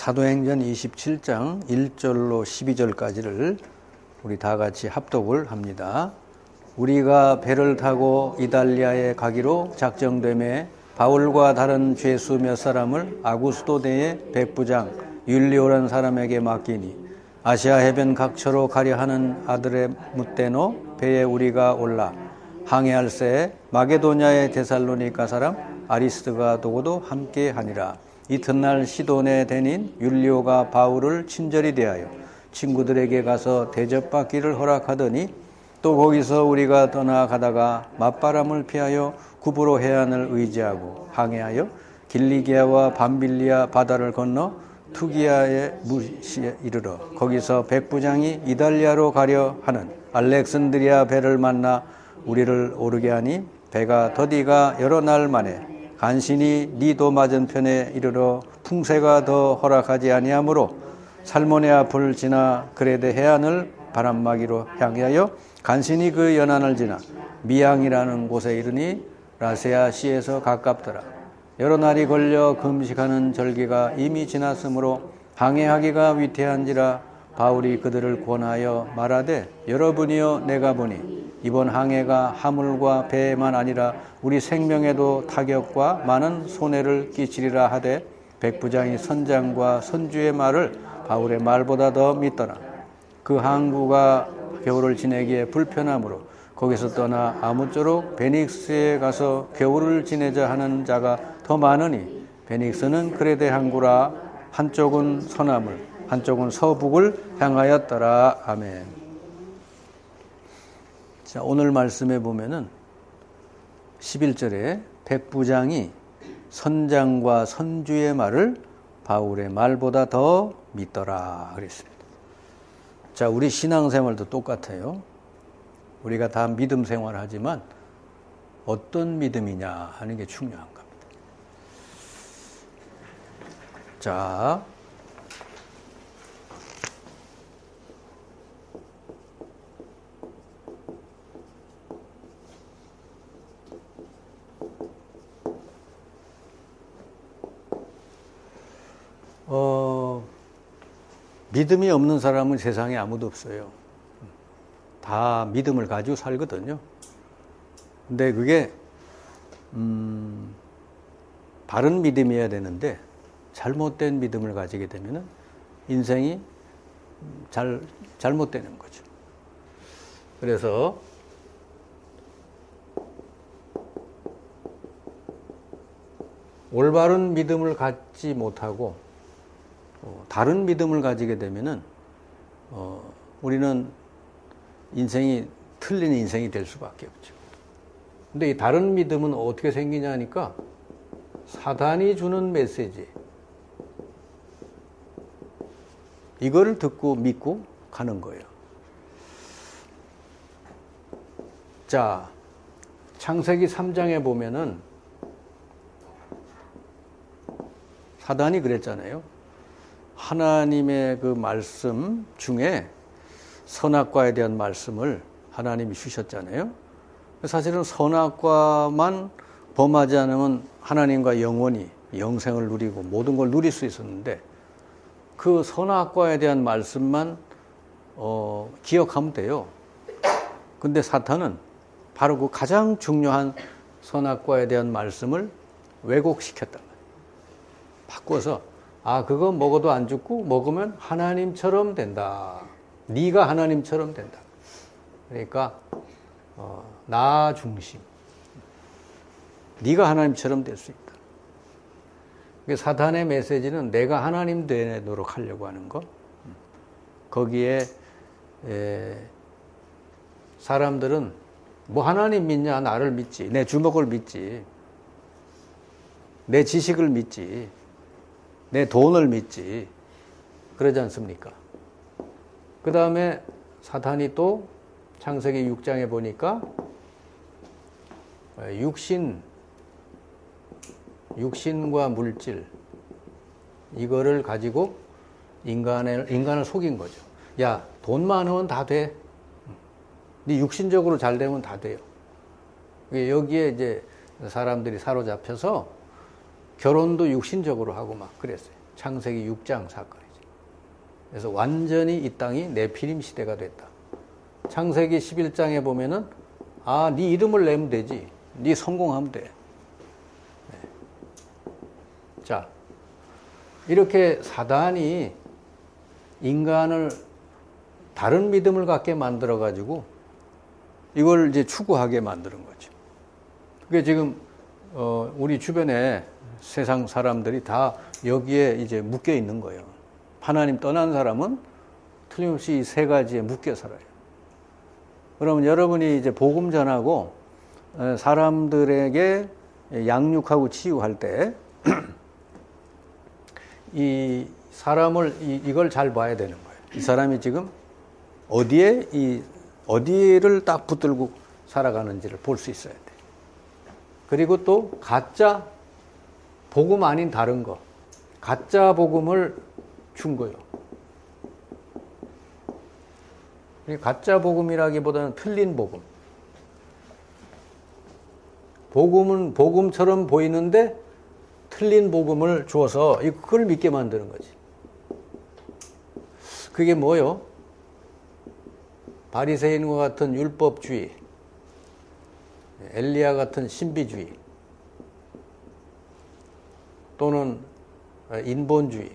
사도행전 27장 1절로 12절까지를 우리 다 같이 합독을 합니다. 우리가 배를 타고 이달리아에 가기로 작정되매 바울과 다른 죄수 몇 사람을 아구스도대의 백부장 율리오라는 사람에게 맡기니 아시아 해변 각처로 가려 하는 아드레무떼노 배에 우리가 올라 항해할새 마게도냐의 데살로니가 사람 아리스드가 도고도 함께 하니라. 이튿날 시돈의 대닌 율리오가 바울을 친절히 대하여 친구들에게 가서 대접받기를 허락하더니 또 거기서 우리가 떠나가다가 맞바람을 피하여 구브로 해안을 의지하고 항해하여 길리기아와 밤빌리아 바다를 건너 투기아의 무시에 이르러 거기서 백부장이 이달리아로 가려 하는 알렉산드리아 배를 만나 우리를 오르게 하니 배가 더디가 여러 날 만에 간신히 니도 맞은편에 이르러 풍세가 더 허락하지 아니하므로 살모네 앞을 지나 그레데 해안을 바람막이로 향하여 간신히 그 연안을 지나 미앙이라는 곳에 이르니 라세아 시에서 가깝더라. 여러 날이 걸려 금식하는 절기가 이미 지났으므로 항해하기가 위태한지라 바울이 그들을 권하여 말하되 여러분이여 내가 보니 이번 항해가 하물과 배만 아니라 우리 생명에도 타격과 많은 손해를 끼치리라 하되 백부장이 선장과 선주의 말을 바울의 말보다 더 믿더라. 그 항구가 겨울을 지내기에 불편하므로 거기서 떠나 아무쪼록 베닉스에 가서 겨울을 지내자 하는 자가 더 많으니 베닉스는 그레데 항구라 한쪽은 서남을 한쪽은 서북을 향하였더라. 아멘. 자, 오늘 말씀에 보면은 11절에 백부장이 선장과 선주의 말을 바울의 말보다 더 믿더라 그랬습니다. 자, 우리 신앙생활도 똑같아요. 우리가 다 믿음 생활을 하지만 어떤 믿음이냐 하는 게 중요한 겁니다. 자, 믿음이 없는 사람은 세상에 아무도 없어요. 다 믿음을 가지고 살거든요. 근데 그게 바른 믿음이어야 되는데 잘못된 믿음을 가지게 되면 인생이 잘못되는 거죠. 그래서 올바른 믿음을 갖지 못하고 다른 믿음을 가지게 되면은 우리는 인생이 틀린 인생이 될 수밖에 없죠. 근데 이 다른 믿음은 어떻게 생기냐 하니까 사단이 주는 메시지 이거를 듣고 믿고 가는 거예요. 자, 창세기 3장에 보면은 사단이 그랬잖아요. 하나님의 그 말씀 중에 선악과에 대한 말씀을 하나님이 주셨잖아요. 사실은 선악과만 범하지 않으면 하나님과 영원히 영생을 누리고 모든 걸 누릴 수 있었는데 그 선악과에 대한 말씀만 기억하면 돼요. 근데 사탄은 바로 그 가장 중요한 선악과에 대한 말씀을 왜곡시켰단 말이에요. 바꿔서 그거 먹어도 안 죽고 먹으면 하나님처럼 된다. 네가 하나님처럼 된다. 그러니까 나 중심. 네가 하나님처럼 될 수 있다. 사탄의 메시지는 내가 하나님 되도록 하려고 하는 거. 거기에 사람들은 뭐 하나님 믿냐? 나를 믿지. 내 주먹을 믿지. 내 지식을 믿지. 내 돈을 믿지. 그러지 않습니까? 그 다음에 사탄이 또 창세기 6장에 보니까 육신과 물질 이거를 가지고 인간을 속인 거죠. 야, 돈 많으면 다 돼. 네 육신적으로 잘 되면 다 돼요. 여기에 이제 사람들이 사로잡혀서 결혼도 육신적으로 하고 막 그랬어요. 창세기 6장 사건이죠. 그래서 완전히 이 땅이 네피림 시대가 됐다. 창세기 11장에 보면은 네 이름을 내면 되지. 네 성공하면 돼. 네. 자, 이렇게 사단이 인간을 다른 믿음을 갖게 만들어 가지고 이걸 이제 추구하게 만드는 거죠. 그게 지금 우리 주변에 세상 사람들이 다 여기에 이제 묶여 있는 거예요. 하나님 떠난 사람은 틀림없이 이 세 가지에 묶여 살아요. 그러면 여러분이 이제 복음 전하고 사람들에게 양육하고 치유할 때 이 사람을 이걸 잘 봐야 되는 거예요. 이 사람이 지금 어디를 딱 붙들고 살아가는지를 볼 수 있어야 돼. 그리고 또 가짜 복음 아닌 다른 거, 가짜 복음을 준 거예요. 가짜 복음이라기보다는 틀린 복음. 복음은 복음처럼 보이는데 틀린 복음을 주어서 그걸 믿게 만드는 거지. 그게 뭐요? 바리새인과 같은 율법주의, 엘리야 같은 신비주의, 또는 인본주의,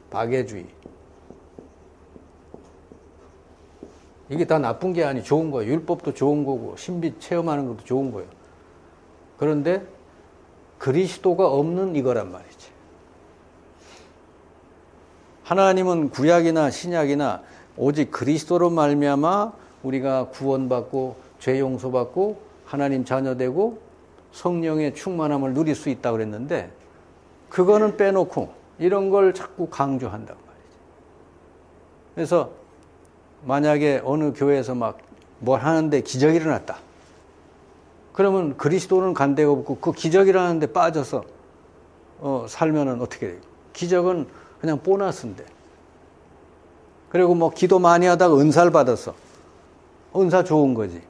박애주의. 이게 다 나쁜 게 아니 좋은 거예요. 율법도 좋은 거고 신비 체험하는 것도 좋은 거예요. 그런데 그리스도가 없는 이거란 말이지. 하나님은 구약이나 신약이나 오직 그리스도로 말미암아 우리가 구원받고 죄 용서받고 하나님 자녀되고 성령의 충만함을 누릴 수 있다고 그랬는데 그거는 빼놓고 이런 걸 자꾸 강조한단 말이지. 그래서 만약에 어느 교회에서 막 뭘 하는데 기적이 일어났다. 그러면 그리스도는 간 데가 없고 그 기적이 일어나는 데 빠져서 살면은 어떻게 돼요? 기적은 그냥 보너스인데. 그리고 뭐 기도 많이 하다가 은사를 받았어. 은사 좋은 거지.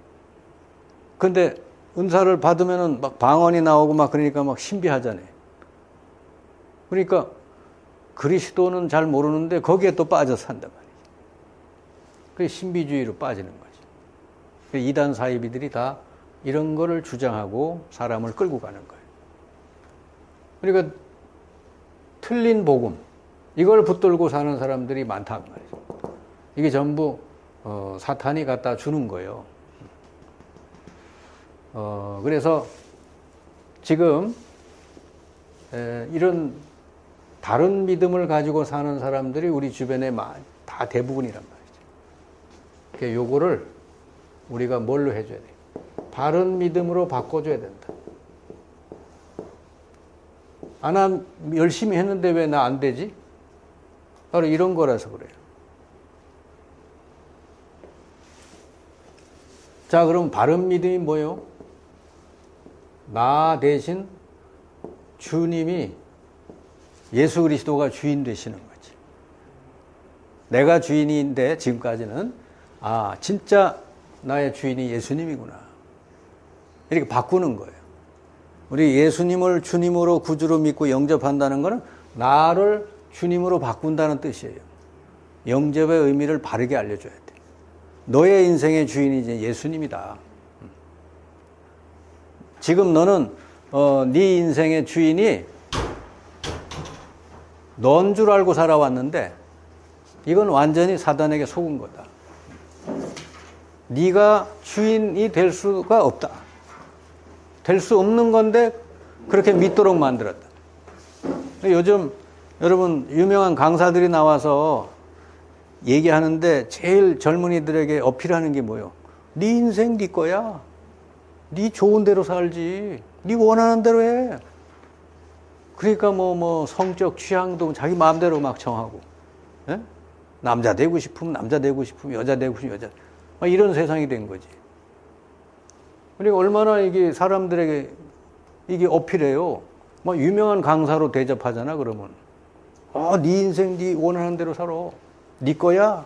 근데 은사를 받으면은 막 방언이 나오고 막 그러니까 막 신비하잖아요. 그러니까 그리스도는 잘 모르는데 거기에 또 빠져 산단 말이에요. 그게 신비주의로 빠지는 거죠. 이단 사이비들이 다 이런 거를 주장하고 사람을 끌고 가는 거예요. 그러니까 틀린 복음, 이걸 붙들고 사는 사람들이 많단 말이죠. 이게 전부 사탄이 갖다 주는 거예요. 그래서 지금 이런 다른 믿음을 가지고 사는 사람들이 우리 주변에 다 대부분이란 말이죠. 그러니까 요거를 우리가 뭘로 해줘야 돼요? 바른 믿음으로 바꿔줘야 된다. 나 열심히 했는데 왜 나 안 되지? 바로 이런 거라서 그래요. 자, 그럼 바른 믿음이 뭐예요? 나 대신 주님이 예수 그리스도가 주인 되시는 거지. 내가 주인인데 지금까지는 진짜 나의 주인이 예수님이구나. 이렇게 바꾸는 거예요. 우리 예수님을 주님으로 구주로 믿고 영접한다는 것은 나를 주님으로 바꾼다는 뜻이에요. 영접의 의미를 바르게 알려줘야 돼. 너의 인생의 주인이 이제 예수님이다. 지금 너는 네 인생의 주인이 넌 줄 알고 살아왔는데 이건 완전히 사단에게 속은 거다. 네가 주인이 될 수가 없다. 될 수 없는 건데 그렇게 믿도록 만들었다. 요즘 여러분 유명한 강사들이 나와서 얘기하는데 제일 젊은이들에게 어필하는 게 뭐예요? 네 인생 네 거야. 네 좋은 대로 살지. 네 원하는 대로 해. 그러니까 뭐 성적 취향도 자기 마음대로 막 정하고, 예? 남자 되고 싶으면 남자 되고 싶으면 여자 되고 싶으면 여자. 이런 세상이 된 거지. 그러니까 얼마나 이게 사람들에게 이게 어필해요. 막 유명한 강사로 대접하잖아. 그러면 네 인생 네 원하는 대로 살아. 네 거야.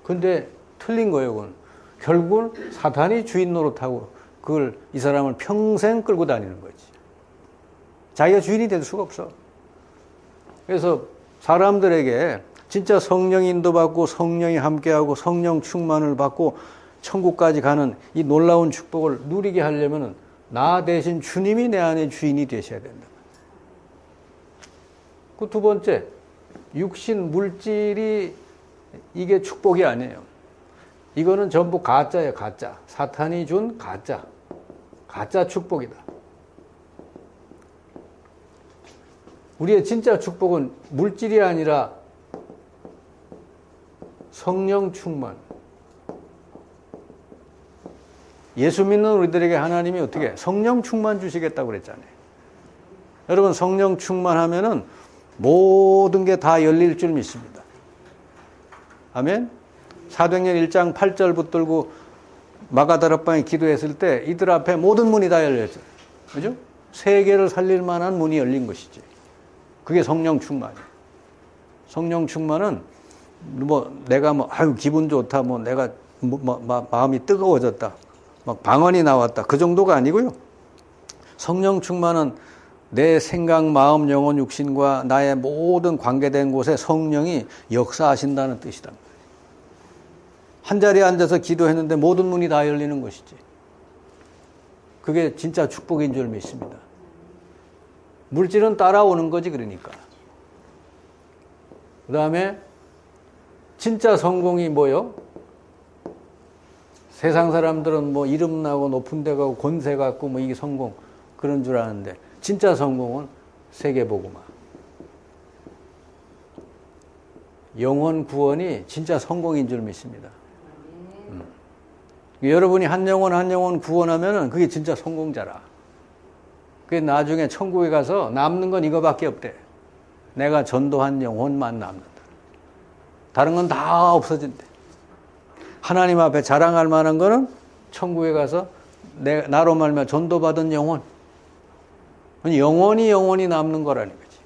근데 틀린 거예요. 그건 결국은 사탄이 주인 노릇하고 그걸 이 사람을 평생 끌고 다니는 거지. 자기가 주인이 될 수가 없어. 그래서 사람들에게 진짜 성령 인도받고 성령이 함께하고 성령 충만을 받고 천국까지 가는 이 놀라운 축복을 누리게 하려면 나 대신 주님이 내 안에 주인이 되셔야 된다. 그 두 번째, 육신, 물질이 이게 축복이 아니에요. 이거는 전부 가짜예요, 가짜. 사탄이 준 가짜. 가짜 축복이다. 우리의 진짜 축복은 물질이 아니라 성령 충만. 예수 믿는 우리들에게 하나님이 어떻게 성령 충만 주시겠다고 그랬잖아요. 여러분, 성령 충만하면은 모든 게 다 열릴 줄 믿습니다. 아멘. 사도행전 1장 8절 붙들고 마가다락방에 기도했을 때 이들 앞에 모든 문이 다 열렸죠. 그죠? 세계를 살릴 만한 문이 열린 것이지. 그게 성령 충만이에요. 성령 충만은 내가 아유 기분 좋다, 내가 마음이 뜨거워졌다, 막 방언이 나왔다, 그 정도가 아니고요. 성령 충만은 내 생각, 마음, 영혼, 육신과 나의 모든 관계된 곳에 성령이 역사하신다는 뜻이다. 한 자리에 앉아서 기도했는데 모든 문이 다 열리는 것이지. 그게 진짜 축복인 줄 믿습니다. 물질은 따라오는 거지, 그러니까. 그 다음에 진짜 성공이 뭐요? 세상 사람들은 이름 나고 높은 데 가고 권세 갖고 이게 성공, 그런 줄 아는데 진짜 성공은 세계복음화. 영혼 구원이 진짜 성공인 줄 믿습니다. 여러분이 한 영혼 구원하면은 그게 진짜 성공자라. 그게 나중에 천국에 가서 남는 건 이거밖에 없대. 내가 전도한 영혼만 남는다. 다른 건 다 없어진대. 하나님 앞에 자랑할 만한 거는 천국에 가서 나로 말미암아 전도받은 영혼. 영원히 남는 거라는 거지.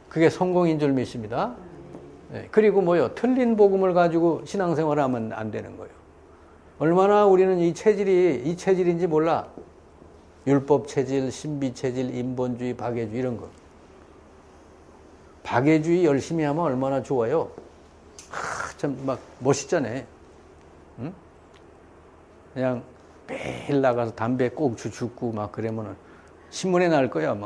그게 성공인 줄 믿습니다. 네. 그리고 틀린 복음을 가지고 신앙생활을 하면 안 되는 거예요. 얼마나 우리는 이 체질인지 몰라. 율법 체질, 신비 체질, 인본주의, 박애주의 이런 거. 박애주의 열심히 하면 얼마나 좋아요. 참 멋있잖아요. 응? 그냥 매일 나가서 담배 꼭주 죽고 그러면은 신문에 날 거야,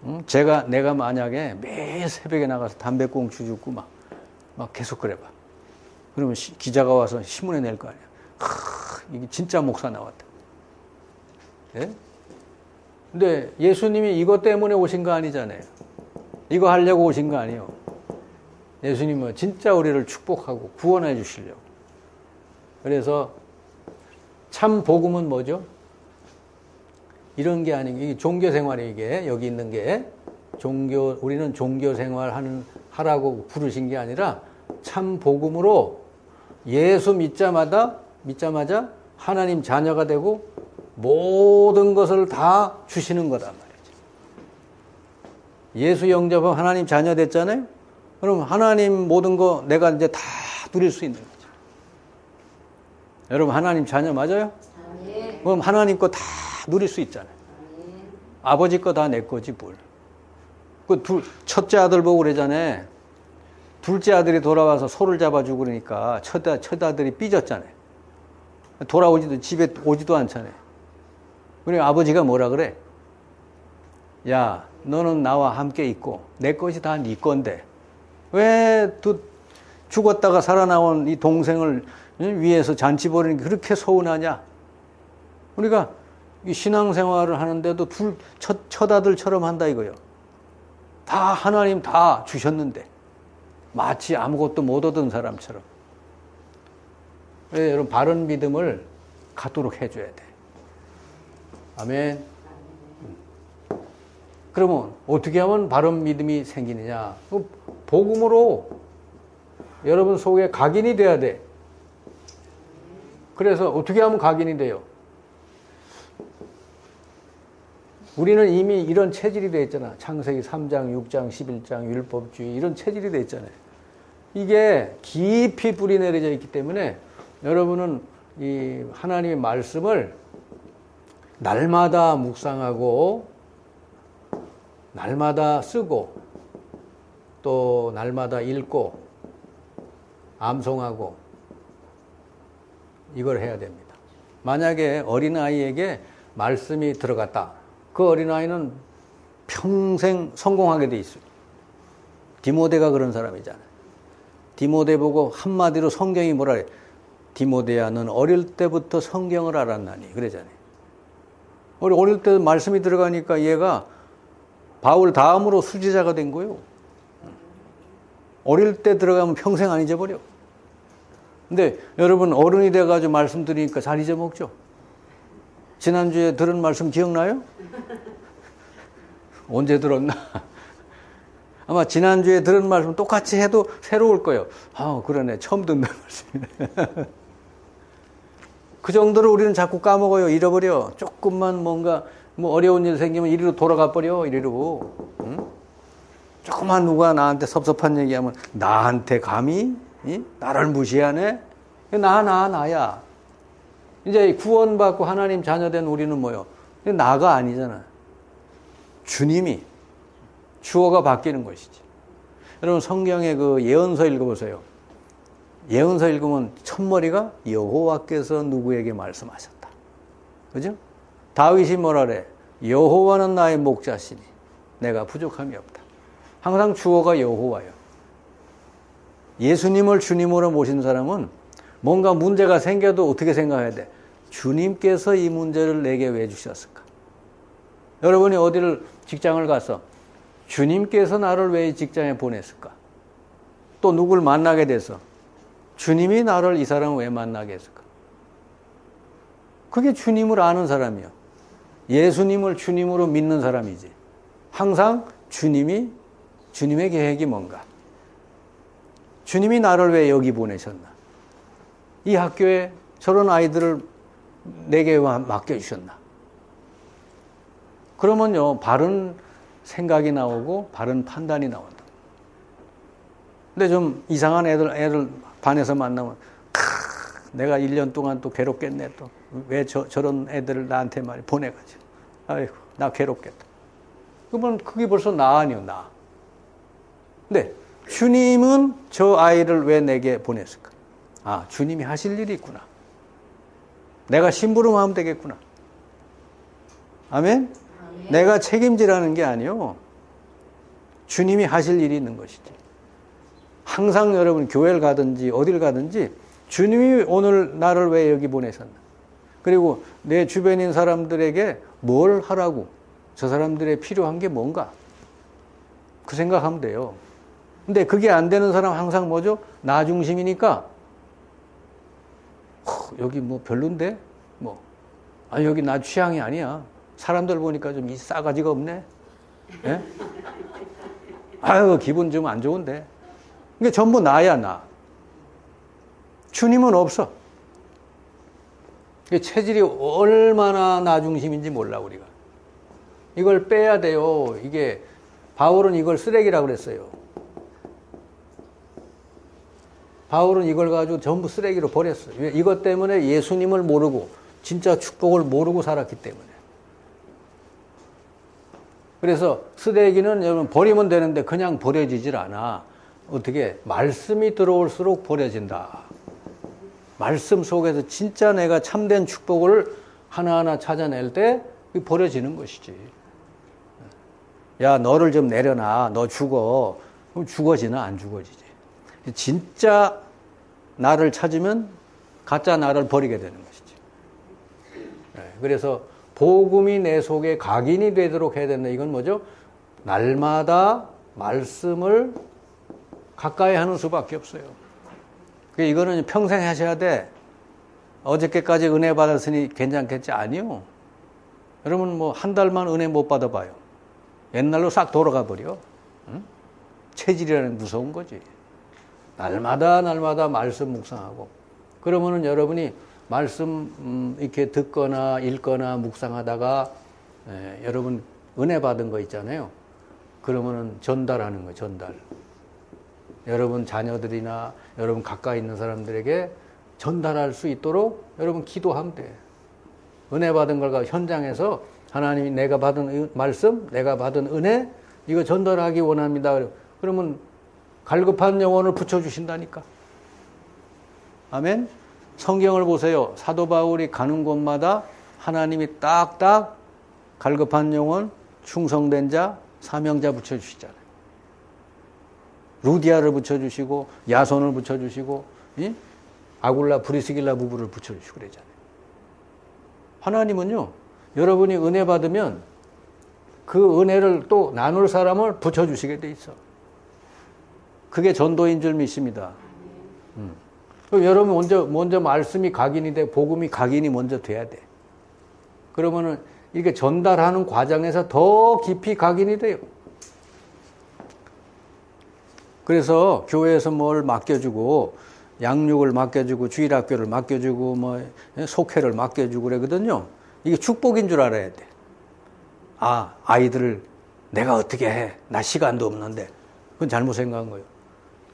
응? 내가 만약에 매일 새벽에 나가서 담배 꽁초 죽고 계속 그래봐. 그러면 기자가 와서 신문에 낼 거 아니야. 이게 진짜 목사 나왔다. 예? 근데 예수님이 이것 때문에 오신 거 아니잖아요. 이거 하려고 오신 거 아니에요. 예수님은 진짜 우리를 축복하고 구원해 주시려고. 그래서 참 복음은 뭐죠? 이런 게 아니고, 이게 종교 생활이 이게, 여기 있는 게, 우리는 종교 생활 하라고 부르신 게 아니라, 참 복음으로 예수 믿자마자 하나님 자녀가 되고, 모든 것을 다 주시는 거단 말이죠. 예수 영접하면 하나님 자녀 됐잖아요? 그럼 하나님 모든 거 내가 이제 다 누릴 수 있는 거죠. 여러분, 하나님 자녀 맞아요? 네. 그럼 하나님 거 다 누릴 수 있잖아요. 아버지 거 다 내 거지 뭘. 첫째 아들 보고 그러잖아요. 둘째 아들이 돌아와서 소를 잡아주고 그러니까 첫 아들이 삐졌잖아요. 집에 오지도 않잖아요. 그러니까 아버지가 뭐라 그래? 야, 너는 나와 함께 있고 내 것이 다 네 건데 왜 죽었다가 살아나온 이 동생을 위해서 잔치 벌이는 게 그렇게 서운하냐? 우리가 신앙생활을 하는데도 첫 아들처럼 한다 이거요. 다 하나님 다 주셨는데 마치 아무것도 못 얻은 사람처럼. 여러분, 바른 믿음을 갖도록 해줘야 돼. 아멘. 그러면 어떻게 하면 바른 믿음이 생기느냐? 복음으로 여러분 속에 각인이 돼야 돼. 그래서 어떻게 하면 각인이 돼요? 우리는 이미 이런 체질이 되어 있잖아. 창세기 3장, 6장, 11장, 율법주의 이런 체질이 되어 있잖아요. 이게 깊이 뿌리 내려져 있기 때문에 여러분은 이 하나님의 말씀을 날마다 묵상하고 날마다 쓰고 또 날마다 읽고 암송하고 이걸 해야 됩니다. 만약에 어린아이에게 말씀이 들어갔다. 그 어린아이는 평생 성공하게 돼 있어요. 디모데가 그런 사람이잖아요. 디모데 보고 한마디로 성경이 뭐라 그래? 디모데야, 넌 어릴 때부터 성경을 알았나니. 그러잖아요. 어릴 때 말씀이 들어가니까 얘가 바울 다음으로 수지자가 된 거예요. 어릴 때 들어가면 평생 안 잊어버려. 근데 여러분 어른이 돼가지고 말씀 드리니까 잘 잊어먹죠? 지난주에 들은 말씀 기억나요? 언제 들었나? 아마 지난주에 들은 말씀 똑같이 해도 새로울 거예요. 아, 그러네. 처음 듣는 말씀이네. 그 정도로 우리는 자꾸 까먹어요. 잃어버려. 조금만 뭔가 뭐 어려운 일 생기면 이리로 돌아가 버려. 이리로. 응? 조금만 누가 나한테 섭섭한 얘기하면 나한테 감히? 나를 무시하네? 나야. 이제 구원받고 하나님 자녀된 우리는 뭐요? 나가 아니잖아. 주님이 주어가 바뀌는 것이지. 여러분 성경의 그 예언서 읽어보세요. 예언서 읽으면 첫머리가 여호와께서 누구에게 말씀하셨다. 그죠? 다윗이 뭐라 그래? 여호와는 나의 목자시니 내가 부족함이 없다. 항상 주어가 여호와예요. 예수님을 주님으로 모신 사람은 뭔가 문제가 생겨도 어떻게 생각해야 돼? 주님께서 이 문제를 내게 왜 주셨을까? 여러분이 어디를 직장을 가서 주님께서 나를 왜 이 직장에 보냈을까? 또 누굴 만나게 돼서 주님이 나를 이 사람을 왜 만나게 했을까? 그게 주님을 아는 사람이요. 예수님을 주님으로 믿는 사람이지. 항상 주님의 계획이 뭔가? 주님이 나를 왜 여기 보내셨나? 이 학교에 저런 아이들을 내게 맡겨주셨나? 그러면요, 바른 생각이 나오고 바른 판단이 나온다. 근데 좀 이상한 애들 반에서 만나면 내가 1년 동안 또 괴롭겠네. 또 왜 저런 애들을 나한테 말이 보내가지고 아이고 나 괴롭겠다. 그러면 그게 벌써 나 아니요, 나. 근데 주님은 저 아이를 왜 내게 보냈을까? 아, 주님이 하실 일이 있구나. 내가 심부름하면 되겠구나. 아멘? 내가 책임지라는 게 아니요. 주님이 하실 일이 있는 것이지. 항상 여러분 교회를 가든지 어딜 가든지 주님이 오늘 나를 왜 여기 보내셨나? 그리고 내 주변인 사람들에게 뭘 하라고? 저 사람들의 필요한 게 뭔가? 그 생각하면 돼요. 근데 그게 안 되는 사람 항상 뭐죠? 나 중심이니까 여기 뭐 별론데? 여기 나 취향이 아니야. 사람들 보니까 좀 이 싸가지가 없네. 예? 아유, 기분 좀 안 좋은데. 이게 전부 나야, 나. 주님은 없어. 이게 체질이 얼마나 나 중심인지 몰라, 우리가. 이걸 빼야 돼요. 이게, 바울은 이걸 쓰레기라고 그랬어요. 바울은 이걸 가지고 전부 쓰레기로 버렸어요. 이것 때문에 예수님을 모르고, 진짜 축복을 모르고 살았기 때문에. 그래서 쓰레기는 여러분 버리면 되는데 그냥 버려지질 않아. 어떻게? 말씀이 들어올수록 버려진다. 말씀 속에서 진짜 내가 참된 축복을 하나하나 찾아낼 때 버려지는 것이지. 야, 너를 좀 내려놔. 너 죽어. 그럼 죽어지나 안 죽어지지. 진짜 나를 찾으면 가짜 나를 버리게 되는 것이지. 그래서 복음이 내 속에 각인이 되도록 해야 된다. 이건 뭐죠? 날마다 말씀을 가까이 하는 수밖에 없어요. 이거는 평생 하셔야 돼. 어저께까지 은혜 받았으니 괜찮겠지? 아니요. 여러분 뭐 한 달만 은혜 못 받아봐요. 옛날로 싹 돌아가 버려. 응? 체질이라는 무서운 거지. 날마다 말씀 묵상하고. 그러면은 여러분이 말씀 이렇게 듣거나 읽거나 묵상하다가 여러분 은혜 받은 거 있잖아요. 그러면은 전달하는 거, 전달. 여러분 자녀들이나 여러분 가까이 있는 사람들에게 전달할 수 있도록 여러분 기도하면 돼. 은혜 받은 걸 현장에서 하나님이 내가 받은 말씀, 내가 받은 은혜, 이거 전달하기 원합니다. 그러면 갈급한 영혼을 붙여주신다니까. 아멘? 성경을 보세요. 사도 바울이 가는 곳마다 하나님이 딱딱 갈급한 영혼, 충성된 자, 사명자 붙여주시잖아요. 루디아를 붙여주시고 야손을 붙여주시고 아굴라 브리스길라 부부를 붙여주시고 그러잖아요. 하나님은요, 여러분이 은혜 받으면 그 은혜를 또 나눌 사람을 붙여주시게 돼 있어. 그게 전도인 줄 믿습니다. 그럼 여러분 먼저 말씀이 각인이 돼, 복음이 각인이 먼저 돼야 돼. 그러면은 이렇게 전달하는 과정에서 더 깊이 각인이 돼요. 그래서 교회에서 뭘 맡겨주고, 양육을 맡겨주고, 주일학교를 맡겨주고, 뭐 속회를 맡겨주고 그러거든요. 이게 축복인 줄 알아야 돼. 아, 아이들을 내가 어떻게 해? 나 시간도 없는데. 그건 잘못 생각한 거예요.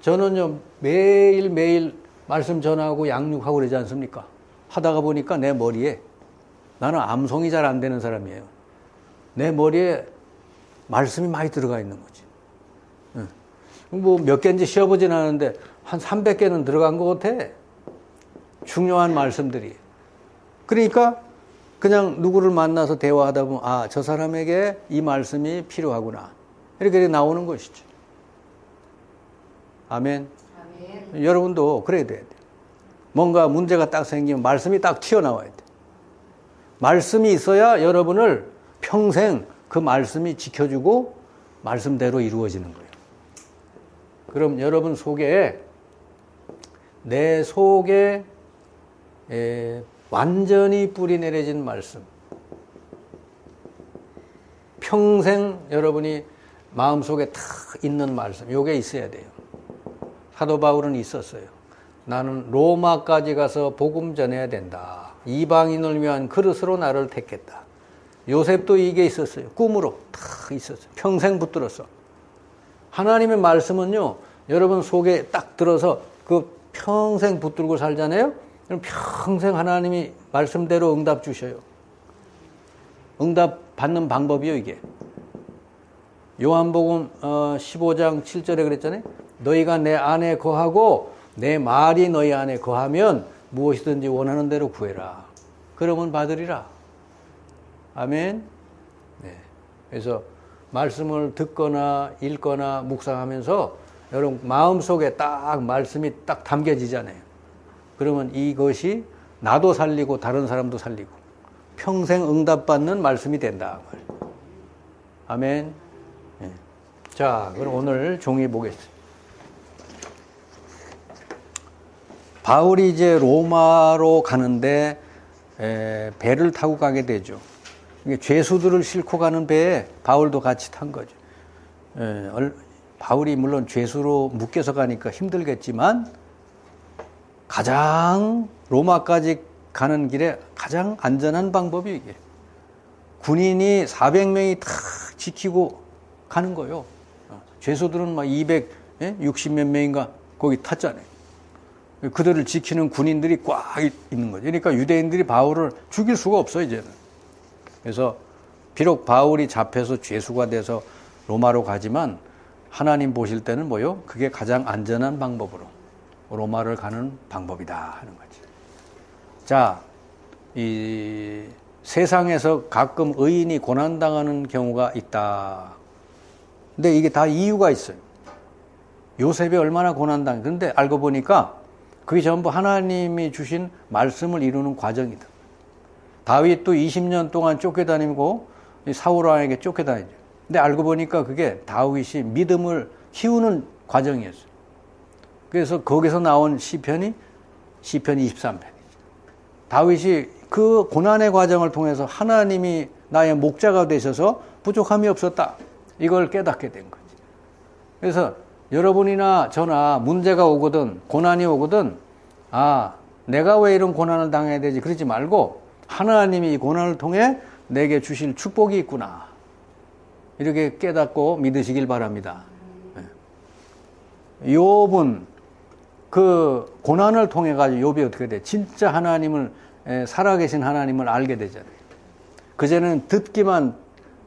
저는요, 매일매일 말씀 전하고 양육하고 그러지 않습니까? 하다가 보니까 내 머리에, 나는 암송이 잘 안 되는 사람이에요. 내 머리에 말씀이 많이 들어가 있는 거지. 뭐 몇 개인지 쉬어보진 않았는데 한 300개는 들어간 것 같아. 중요한 말씀들이. 그러니까 그냥 누구를 만나서 대화하다 보면 아, 저 사람에게 이 말씀이 필요하구나. 이렇게 나오는 것이죠. 아멘. 아멘. 여러분도 그래야 돼요. 뭔가 문제가 딱 생기면 말씀이 딱 튀어나와야 돼. 말씀이 있어야 여러분을 평생 그 말씀이 지켜주고 말씀대로 이루어지는 거예요. 그럼 여러분 속에, 내 속에 완전히 뿌리 내려진 말씀, 평생 여러분이 마음속에 탁 있는 말씀, 요게 있어야 돼요. 사도 바울은 있었어요. 나는 로마까지 가서 복음 전해야 된다. 이방인을 위한 그릇으로 나를 택했다. 요셉도 이게 있었어요. 꿈으로 탁 있었어요. 평생 붙들었어. 하나님의 말씀은요, 여러분 속에 딱 들어서 그 평생 붙들고 살잖아요? 그럼 평생 하나님이 말씀대로 응답 주셔요. 응답 받는 방법이요, 이게. 요한복음 15장 7절에 그랬잖아요. 너희가 내 안에 거하고 내 말이 너희 안에 거하면 무엇이든지 원하는 대로 구해라. 그러면 받으리라. 아멘. 네. 그래서 말씀을 듣거나 읽거나 묵상하면서 여러분 마음속에 딱 말씀이 딱 담겨지잖아요. 그러면 이것이 나도 살리고 다른 사람도 살리고 평생 응답받는 말씀이 된다. 아멘. 네. 자, 그럼 오늘 종이 보겠습니다. 바울이 이제 로마로 가는데 배를 타고 가게 되죠. 죄수들을 싣고 가는 배에 바울도 같이 탄 거죠. 바울이 물론 죄수로 묶여서 가니까 힘들겠지만 가장 로마까지 가는 길에 가장 안전한 방법이 이게. 군인이 400명이 다 지키고 가는 거예요. 죄수들은 막 260몇 명인가 거기 탔잖아요. 그들을 지키는 군인들이 꽉 있는 거죠. 그러니까 유대인들이 바울을 죽일 수가 없어요, 이제는. 그래서 비록 바울이 잡혀서 죄수가 돼서 로마로 가지만 하나님 보실 때는 뭐요? 그게 가장 안전한 방법으로 로마를 가는 방법이다 하는 거지. 자, 이 세상에서 가끔 의인이 고난당하는 경우가 있다. 근데 이게 다 이유가 있어요. 요셉이 얼마나 고난당해. 그런데 알고 보니까 그게 전부 하나님이 주신 말씀을 이루는 과정이다. 다윗도 20년 동안 쫓겨다니고 사울 왕에게 쫓겨다니죠. 근데 알고 보니까 그게 다윗이 믿음을 키우는 과정이었어요. 그래서 거기서 나온 시편이 23편이죠. 다윗이 그 고난의 과정을 통해서 하나님이 나의 목자가 되셔서 부족함이 없었다. 이걸 깨닫게 된 거지. 그래서 여러분이나 저나 문제가 오거든, 고난이 오거든, 아, 내가 왜 이런 고난을 당해야 되지? 그러지 말고 하나님이 이 고난을 통해 내게 주실 축복이 있구나. 이렇게 깨닫고 믿으시길 바랍니다. 욥은 그 고난을 통해 가지고 욥이 어떻게 돼? 진짜 하나님을 살아계신 하나님을 알게 되잖아요. 그전에는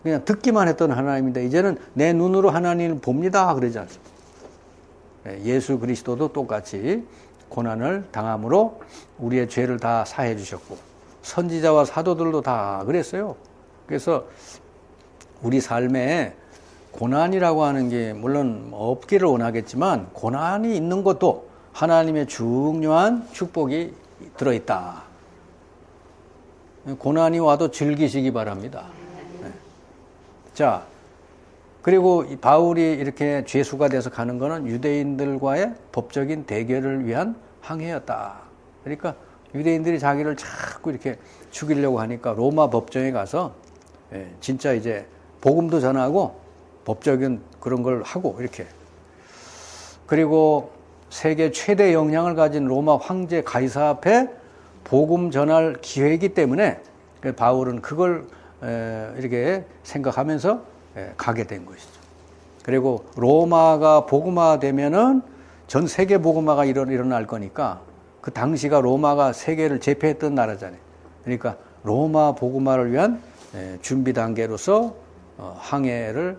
그냥 듣기만 했던 하나님인데 이제는 내 눈으로 하나님을 봅니다 그러지 않습니까? 예수 그리스도도 똑같이 고난을 당함으로 우리의 죄를 다 사해 주셨고 선지자와 사도들도 다 그랬어요. 그래서 우리 삶에 고난이라고 하는 게 물론 없기를 원하겠지만 고난이 있는 것도 하나님의 중요한 축복이 들어있다. 고난이 와도 즐기시기 바랍니다. 자, 그리고 바울이 이렇게 죄수가 돼서 가는 것은 유대인들과의 법적인 대결을 위한 항해였다. 그러니까 유대인들이 자기를 자꾸 이렇게 죽이려고 하니까 로마 법정에 가서 진짜 이제 복음도 전하고 법적인 그런 걸 하고 이렇게. 그리고 세계 최대 영향을 가진 로마 황제 가이사 앞에 복음 전할 기회이기 때문에 바울은 그걸 이렇게 생각하면서 가게 된 것이죠. 그리고 로마가 복음화 되면은 전 세계 복음화가 일어날 거니까 그 당시가 로마가 세계를 제패했던 나라잖아요. 그러니까 로마 복음화를 위한 준비 단계로서 항해를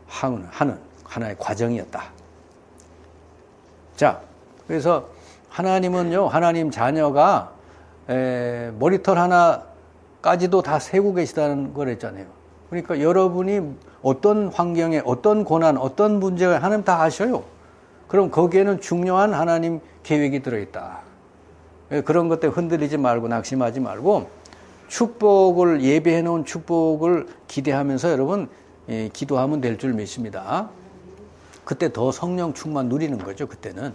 하는 하나의 과정이었다. 자, 그래서 하나님은요, 하나님 자녀가 머리털 하나까지도 다 세고 계시다는 걸 했잖아요. 그러니까 여러분이 어떤 환경에 어떤 고난, 어떤 문제가 하나님 다 아셔요. 그럼 거기에는 중요한 하나님 계획이 들어있다. 그런 것 때문에 흔들리지 말고 낙심하지 말고 축복을 예배해 놓은 축복을 기대하면서 여러분 기도하면 될 줄 믿습니다. 그때 더 성령 충만 누리는 거죠. 그때는.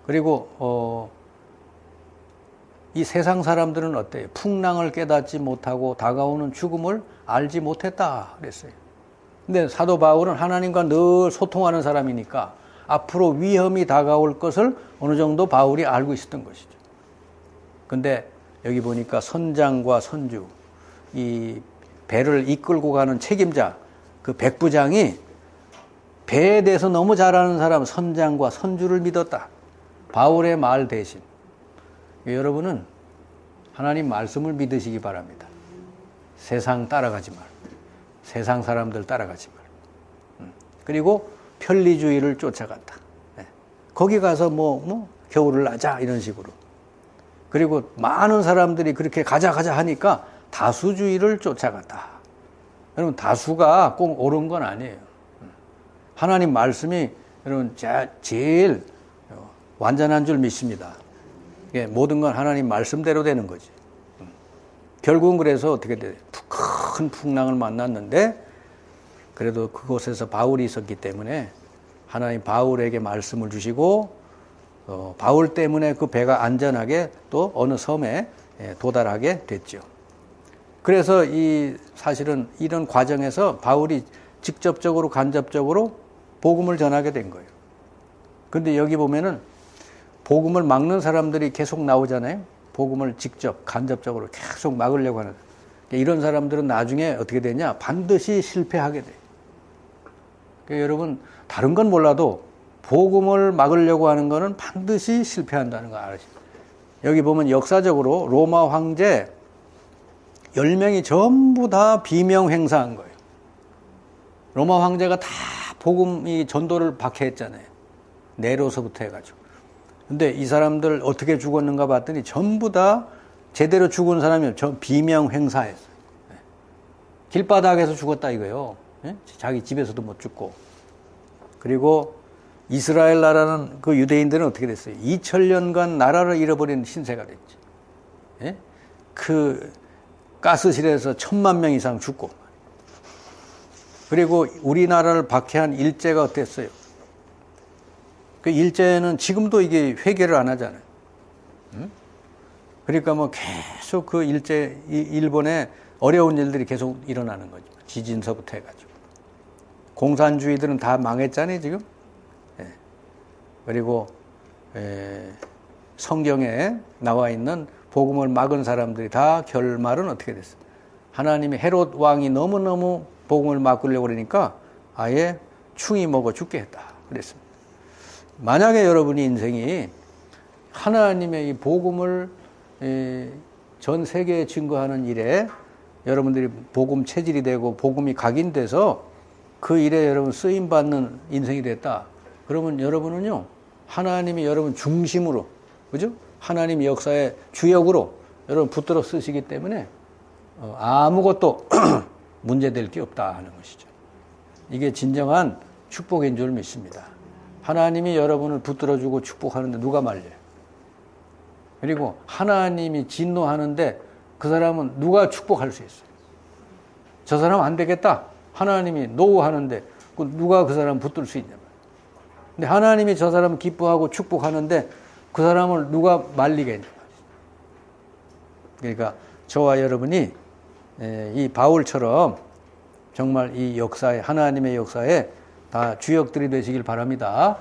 그리고 이 세상 사람들은 어때요? 풍랑을 깨닫지 못하고 다가오는 죽음을 알지 못했다 그랬어요. 근데 사도 바울은 하나님과 늘 소통하는 사람이니까 앞으로 위험이 다가올 것을 어느 정도 바울이 알고 있었던 것이죠. 근데 여기 보니까 선장과 선주, 이 배를 이끌고 가는 책임자, 그 백부장이 배에 대해서 너무 잘 아는 사람 선장과 선주를 믿었다. 바울의 말 대신. 여러분은 하나님 말씀을 믿으시기 바랍니다. 세상 따라가지 말고, 세상 사람들 따라가지 말고. 그리고 편리주의를 쫓아갔다. 거기 가서 겨울을 나자 이런 식으로. 그리고 많은 사람들이 그렇게 가자 하니까 다수주의를 쫓아갔다. 여러분 다수가 꼭 옳은 건 아니에요. 하나님 말씀이 여러분 제일 완전한 줄 믿습니다. 모든 건 하나님 말씀대로 되는 거지. 결국은 그래서 어떻게 돼요? 큰 풍랑을 만났는데 그래도 그곳에서 바울이 있었기 때문에 하나님 바울에게 말씀을 주시고 바울 때문에 그 배가 안전하게 또 어느 섬에 도달하게 됐죠. 그래서 사실은 이런 과정에서 바울이 직접적으로 간접적으로 복음을 전하게 된 거예요. 근데 여기 보면은 복음을 막는 사람들이 계속 나오잖아요. 복음을 직접 간접적으로 계속 막으려고 하는. 이런 사람들은 나중에 어떻게 되냐? 반드시 실패하게 돼요. 그러니까 여러분 다른 건 몰라도 복음을 막으려고 하는 거는 반드시 실패한다는 거 아시죠? 여기 보면 역사적으로 로마 황제 10명이 전부 다 비명 행사한 거예요. 로마 황제가 다 복음 전도를 박해했잖아요. 네로서부터 해가지고. 근데 이 사람들 어떻게 죽었는가 봤더니 전부 다 제대로 죽은 사람이 비명 행사했어요. 길바닥에서 죽었다 이거예요. 자기 집에서도 못 죽고. 그리고 이스라엘 나라는 그 유대인들은 어떻게 됐어요? 2000년간 나라를 잃어버린 신세가 됐지. 그 가스실에서 1000만 명 이상 죽고. 그리고 우리나라를 박해한 일제가 어땠어요? 그 일제는 지금도 이게 회개를 안 하잖아요. 그러니까 계속 그 일본에 어려운 일들이 계속 일어나는 거죠. 지진서부터 해가지고. 공산주의들은 다 망했잖아요, 지금. 그리고 성경에 나와 있는 복음을 막은 사람들이 다 결말은 어떻게 됐어요? 하나님이 헤롯 왕이 너무너무 복음을 막으려고 그러니까 아예 충이 먹어 죽게 했다. 그랬습니다. 만약에 여러분의 인생이 하나님의 이 복음을 전 세계에 증거하는 일에 여러분들이 복음 체질이 되고 복음이 각인돼서 그 일에 여러분 쓰임받는 인생이 됐다. 그러면 여러분은요, 하나님이 여러분 중심으로, 그죠? 하나님 역사의 주역으로 여러분 붙들어 쓰시기 때문에 아무것도 문제될 게 없다 하는 것이죠. 이게 진정한 축복인 줄 믿습니다. 하나님이 여러분을 붙들어주고 축복하는데 누가 말려요? 그리고 하나님이 진노하는데 그 사람은 누가 축복할 수 있어요? 저 사람 안 되겠다. 하나님이 노하는데 누가 그 사람 붙들 수 있냐 말이에요. 근데 하나님이 저 사람 기뻐하고 축복하는데 그 사람을 누가 말리겠냐 말이에요. 그러니까 저와 여러분이 이 바울처럼 정말 이 역사에, 하나님의 역사에 다 주역들이 되시길 바랍니다.